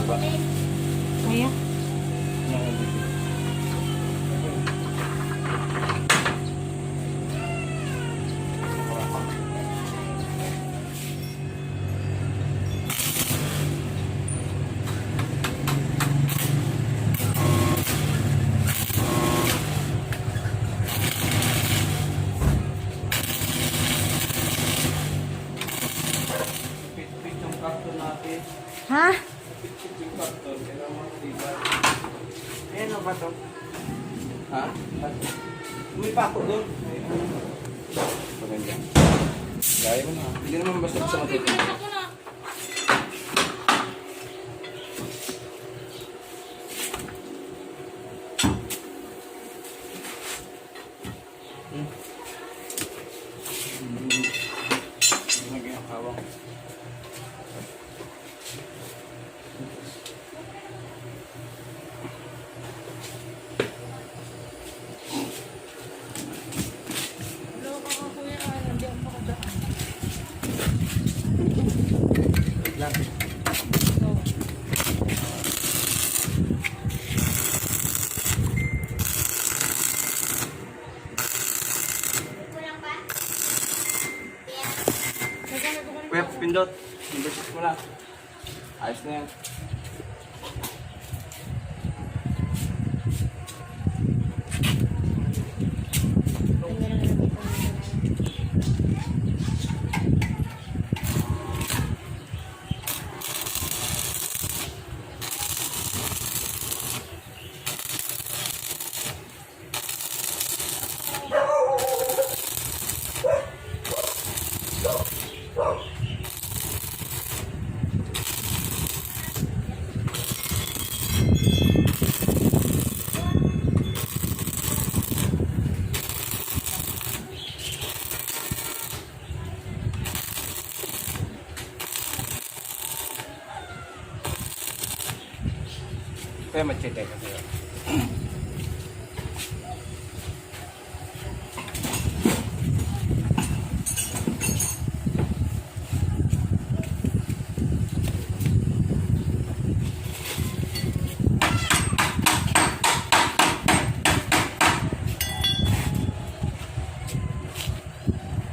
Kaya? Ha? Ayan o ba ito? Ha? May pako doon. Maganda. Gaya mo na. Hindi naman basta sa matuto. Kuya, pindot. Pindot mo lang. Ayos na yan. Kaya machete kasi yun.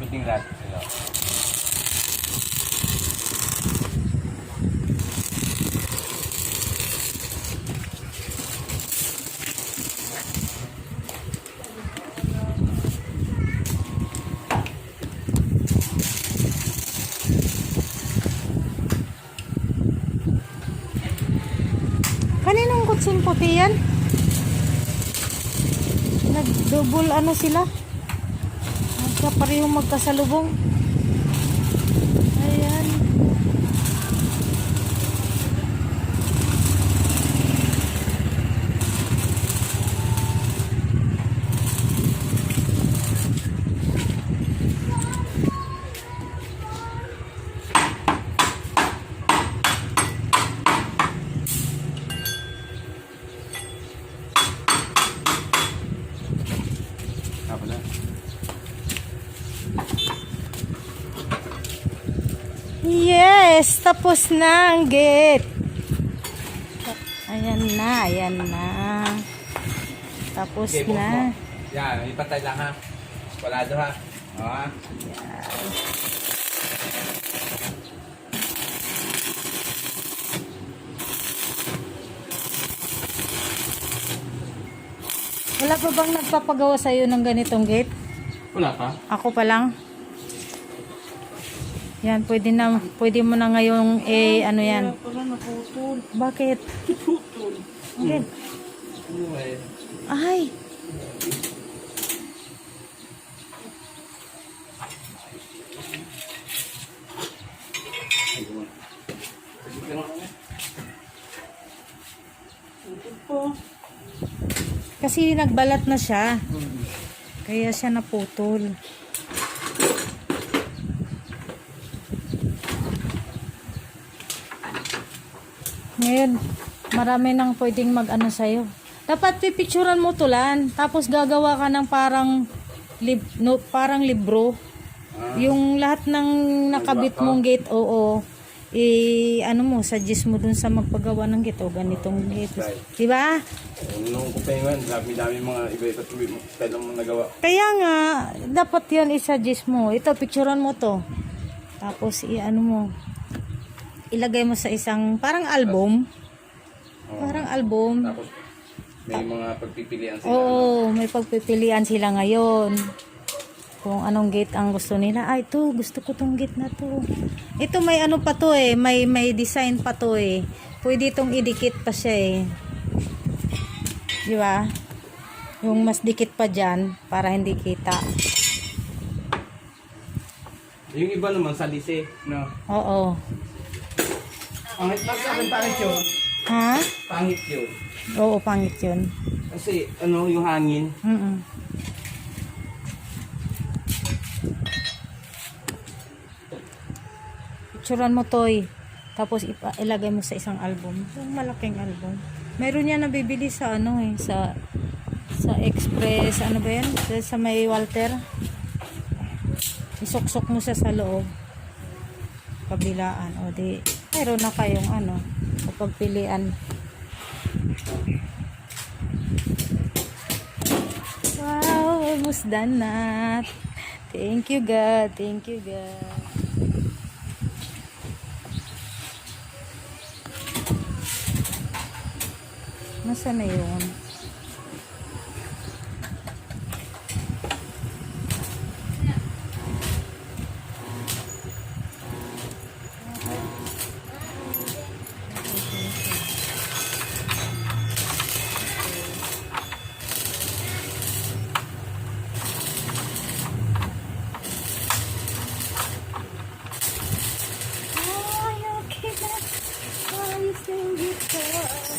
Puting rat sila. Kaninong kutsing puti yan? Nag-double ano sila? Nagkaparehong magkasalubong. Ayan. Yes, tapos na ang gate. Ayan na, ayan na. Tapos Okay, na. Yan, ipatay lang ha. Walado ha. O ha. Wala pa bang nagpapagawa sa'yo ng ganitong gate? Wala pa. Ako pa lang. Yan, pwede mo na ngayong ano yan. Wala naputol. Bakit? Putol. Bakit? Ay. Kasi nagbalat na siya. Kaya siya naputol. Ngayon, marami nang pwedeng mag-ano sa'yo. Dapat pipicturan mo tulan. Tapos gagawa ka ng parang libro. Yung lahat ng nakabit mong gate, oo. ano mo, suggest mo dun sa magpagawa ng git, o ganitong git. Diba? Nung kupengan, dami-dami mga iba-iba style mo nagawa. Kaya nga, dapat yan i-suggest mo. Ito, picturean mo to. Tapos, ano mo, ilagay mo sa isang, parang album. Parang album. Tapos, may mga pagpipilian sila. Oo, may pagpipilian sila ngayon. Kung anong gate ang gusto nila. Ay, ito, gusto ko tong gate na to. Ito may ano pa to eh. May design pa to eh. Pwede itong idikit pa siya eh. Di ba? Yung mas dikit pa dyan para hindi kita. Yung iba naman sa lise, no? Oo. Pangit lang sa akin, pangit yun. Ha? Pangit yun. Oo, pangit yun. Kasi, yung hangin. Picturean mo toy. Tapos ilagay mo sa isang album. Yung malaking album. Meron yan nabibili sa sa Express, ano ba yan? Sa may Walter. Isuksok mo siya sa loob. Kabilaan. O di, meron na kayong kapagpilian. Wow, almost done na. Thank you God. Thank you God. Nasaan na yun? Ay, okay na. Ay, sing guitar.